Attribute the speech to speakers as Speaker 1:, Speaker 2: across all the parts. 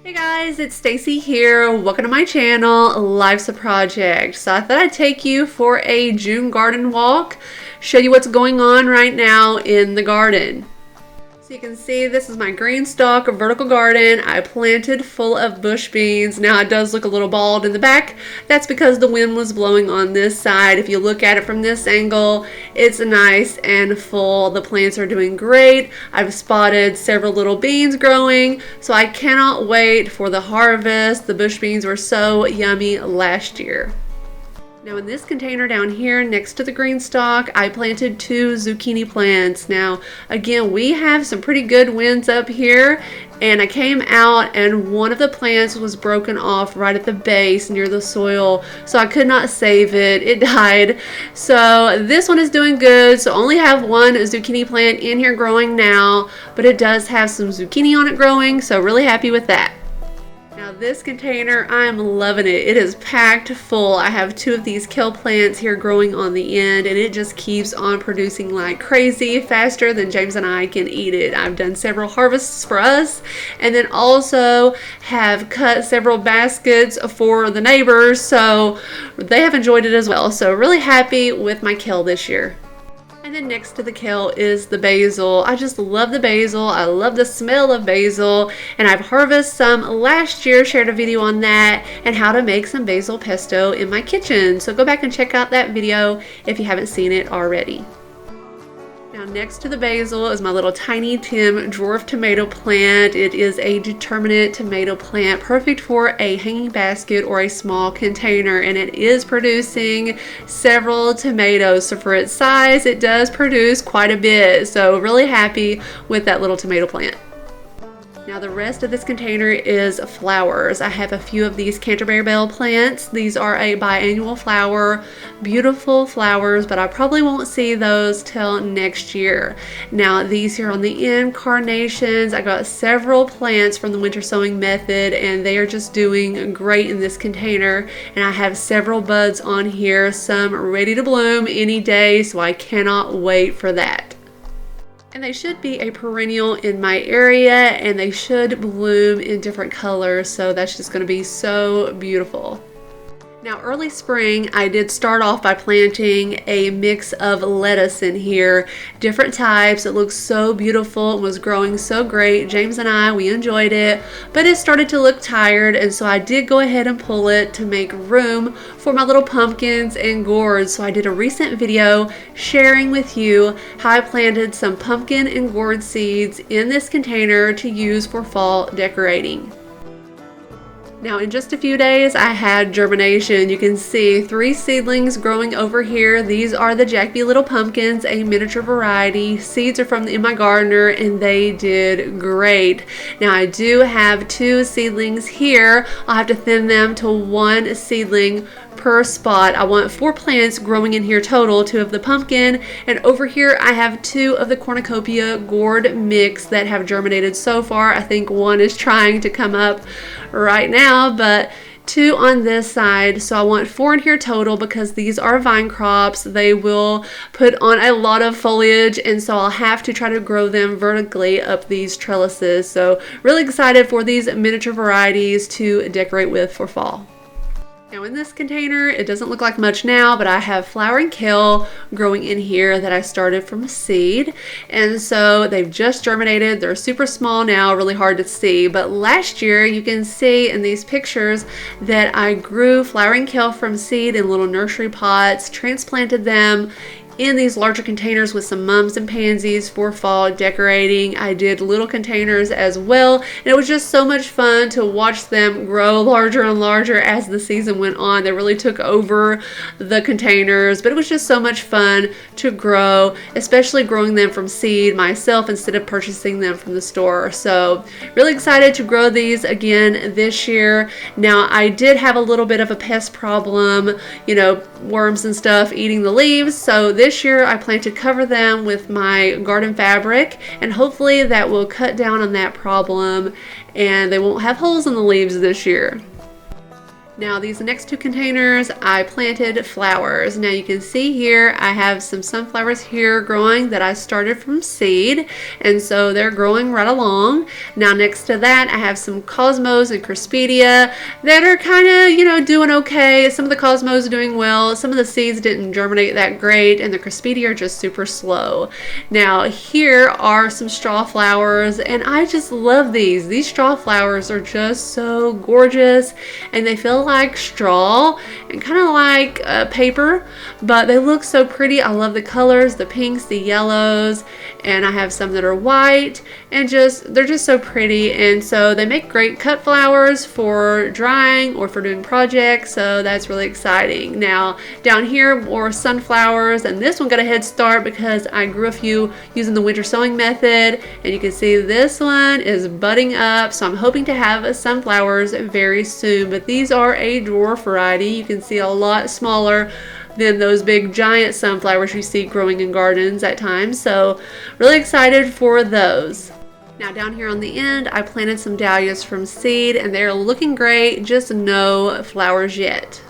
Speaker 1: Hey guys, it's Stacy here. Welcome to my channel, Life's a Project. So I thought I'd take you for a June garden walk, show you what's going on right now in the garden. So you can see this is my GreenStalk vertical garden. I planted full of bush beans. Now it does look a little bald in the back. That's because the wind was blowing on this side. If you look at it from this angle, it's nice and full. The plants are doing great. I've spotted several little beans growing, so I cannot wait for the harvest. The bush beans were so yummy last year. Now in this container down here next to the GreenStalk, I planted 2 zucchini plants. Now again, we have some pretty good winds up here, and I came out and one of the plants was broken off right at the base near the soil, so I could not save it. It died. So this one is doing good. So only have one zucchini plant in here growing now, but it does have some zucchini on it growing, so really happy with that. Now this container, I'm loving it. It is packed full. I have 2 of these kale plants here growing on the end, and it just keeps on producing like crazy, faster than James and I can eat it. I've done several harvests for us, and then also have cut several baskets for the neighbors, so they have enjoyed it as well. So really happy with my kale this year. And then next to the kale is the basil. I just love the basil. I love the smell of basil, and I've harvested some last year, shared a video on that and how to make some basil pesto in my kitchen. So go back and check out that video if you haven't seen it already. Now next to the basil is my little tiny Tim dwarf tomato plant. It is a determinate tomato plant, perfect for a hanging basket or a small container, and it is producing several tomatoes. So for its size, it does produce quite a bit. So really happy with that little tomato plant. Now the rest of this container is flowers. I have a few of these Canterbury Bell plants. These are a biannual flower, beautiful flowers, but I probably won't see those till next year. Now these here on the end, carnations. I got several plants from the winter sowing method, and they are just doing great in this container. And I have several buds on here, some ready to bloom any day, so I cannot wait for that. And they should be a perennial in my area, and they should bloom in different colors, so that's just going to be so beautiful. Now early spring, I did start off by planting a mix of lettuce in here, different types. It looks so beautiful. It was growing so great. James and I, we enjoyed it, but it started to look tired, and so I did go ahead and pull it to make room for my little pumpkins and gourds. So I did a recent video sharing with you how I planted some pumpkin and gourd seeds in this container to use for fall decorating. Now in just a few days, I had germination. You can see 3 seedlings growing over here. These are the Jack B. Little Pumpkins, a miniature variety. Seeds are from the In My Gardener, and they did great. Now I do have 2 seedlings here. I'll have to thin them to 1 seedling per spot. I want 4 plants growing in here total, 2 of the pumpkin, and over here I have 2 of the cornucopia gourd mix that have germinated so far. I think 1 is trying to come up right now, but 2 on this side. So I want 4 in here total because these are vine crops. They will put on a lot of foliage, and so I'll have to try to grow them vertically up these trellises. So really excited for these miniature varieties to decorate with for fall. Now in this container, it doesn't look like much now, but I have flowering kale growing in here that I started from a seed. And so they've just germinated. They're super small now, really hard to see. But last year, you can see in these pictures that I grew flowering kale from seed in little nursery pots, transplanted them in these larger containers with some mums and pansies for fall decorating. I did little containers as well, and it was just so much fun to watch them grow larger and larger as the season went on. They really took over the containers, but it was just so much fun to grow, especially growing them from seed myself instead of purchasing them from the store. So really excited to grow these again this year. Now I did have a little bit of a pest problem, you know, worms and stuff eating the leaves, so this year I plan to cover them with my garden fabric, and hopefully that will cut down on that problem and they won't have holes in the leaves this year. Now these next two containers, I planted flowers. Now you can see here I have some sunflowers here growing that I started from seed, and so they're growing right along. Now next to that I have some cosmos and craspedia that are kind of, doing okay. Some of the cosmos are doing well, some of the seeds didn't germinate that great, and the craspedia are just super slow. Now here are some straw flowers, and I just love these. These straw flowers are just so gorgeous, and they feel like straw and kind of like paper, but they look so pretty. I love the colors, the pinks, the yellows, and I have some that are white, and they're just so pretty. And so they make great cut flowers for drying or for doing projects, so that's really exciting. Now down here more sunflowers, and this one got a head start because I grew a few using the winter sowing method, and you can see this one is budding up, so I'm hoping to have sunflowers very soon. But these are a dwarf variety. You can see a lot smaller than those big giant sunflowers you see growing in gardens at times, so really excited for those. Now down here on the end I planted some dahlias from seed, and they're looking great, just no flowers yet.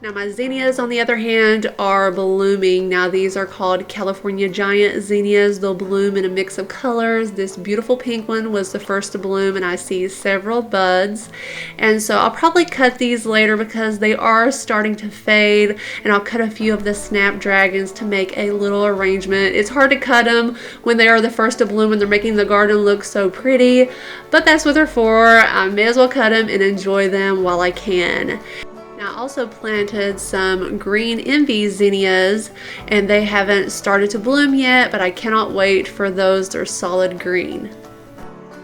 Speaker 1: Now my zinnias on the other hand are blooming. Now these are called California giant zinnias. They'll bloom in a mix of colors. This beautiful pink one was the first to bloom, and I see several buds, and so I'll probably cut these later because they are starting to fade, and I'll cut a few of the snapdragons to make a little arrangement. It's hard to cut them when they are the first to bloom and they're making the garden look so pretty, but that's what they're for. I may as well cut them and enjoy them while I can. I also planted some green envy zinnias, and they haven't started to bloom yet, but I cannot wait for those. They're solid green.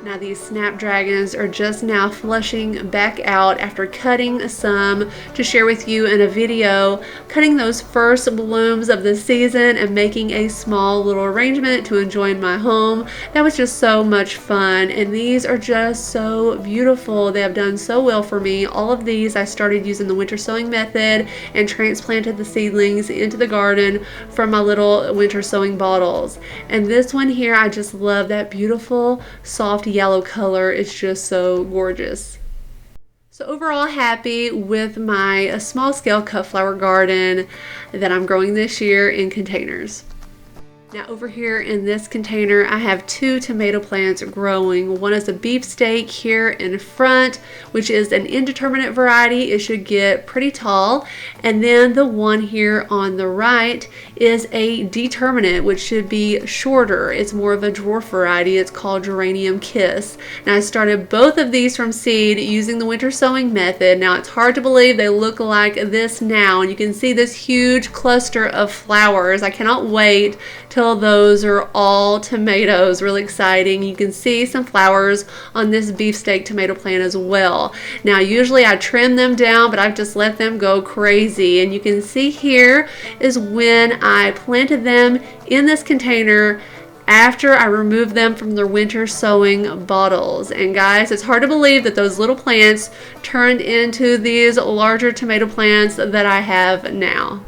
Speaker 1: Now these snapdragons are just now flushing back out after cutting some to share with you in a video, cutting those first blooms of the season and making a small little arrangement to enjoy in my home. That was just so much fun, and these are just so beautiful. They have done so well for me. All of these I started using the winter sowing method and transplanted the seedlings into the garden from my little winter sowing bottles. And this one here, I just love that beautiful soft yellow color. It's just so gorgeous. So overall happy with my small scale cut flower garden that I'm growing this year in containers. Now over here in this container I have two tomato plants growing. One is a beefsteak here in front, which is an indeterminate variety. It should get pretty tall. And then the one here on the right is a determinate, which should be shorter. It's more of a dwarf variety. It's called Geranium Kiss. Now I started both of these from seed using the winter sowing method. Now it's hard to believe they look like this now, and you can see this huge cluster of flowers. I cannot wait till those are all tomatoes. Really exciting. You can see some flowers on this beefsteak tomato plant as well. Now usually I trim them down, but I've just let them go crazy, and you can see here is when I planted them in this container after I removed them from their winter sowing bottles. And guys, it's hard to believe that those little plants turned into these larger tomato plants that I have now.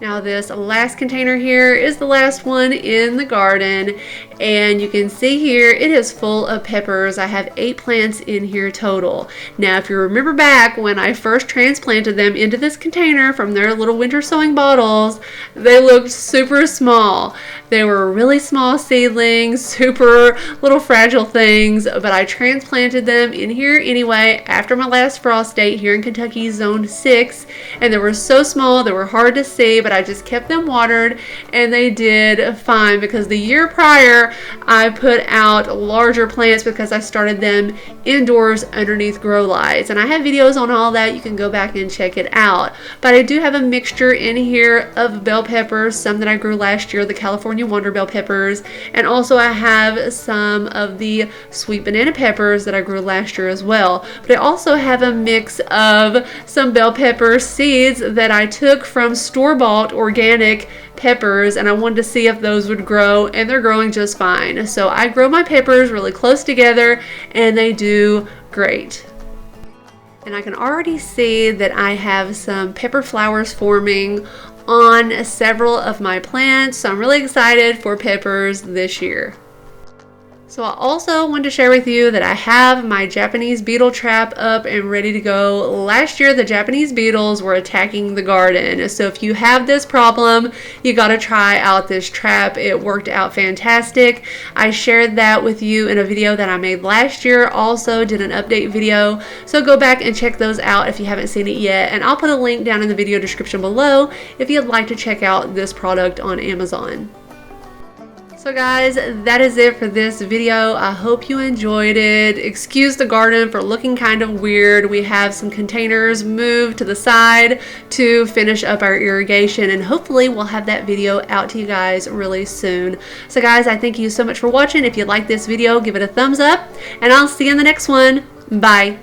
Speaker 1: Now this last container here is the last one in the garden, and you can see here it is full of peppers. I have 8 plants in here total. Now if you remember back when I first transplanted them into this container from their little winter sowing bottles, they looked super small. They were really small seedlings, super little fragile things, but I transplanted them in here anyway after my last frost date here in Kentucky Zone 6, and they were so small they were hard to see, but I just kept them watered and they did fine, because the year prior I put out larger plants because I started them indoors underneath grow lights, and I have videos on all that. You can go back and check it out. But I do have a mixture in here of bell peppers, some that I grew last year, the California Wonder bell peppers, and also I have some of the sweet banana peppers that I grew last year as well. But I also have a mix of some bell pepper seeds that I took from store-bought organic peppers, and I wanted to see if those would grow, and they're growing just fine. So I grow my peppers really close together and they do great. And I can already see that I have some pepper flowers forming on several of my plants, so I'm really excited for peppers this year. So I also want to share with you that I have my Japanese beetle trap up and ready to go. Last year, the Japanese beetles were attacking the garden. So if you have this problem, you got to try out this trap. It worked out fantastic. I shared that with you in a video that I made last year. Also did an update video. So go back and check those out if you haven't seen it yet. And I'll put a link down in the video description below if you'd like to check out this product on Amazon. So guys, that is it for this video. I hope you enjoyed it. Excuse the garden for looking kind of weird. We have some containers moved to the side to finish up our irrigation, and hopefully we'll have that video out to you guys really soon. So guys, I thank you so much for watching. If you like this video, give it a thumbs up, and I'll see you in the next one. Bye.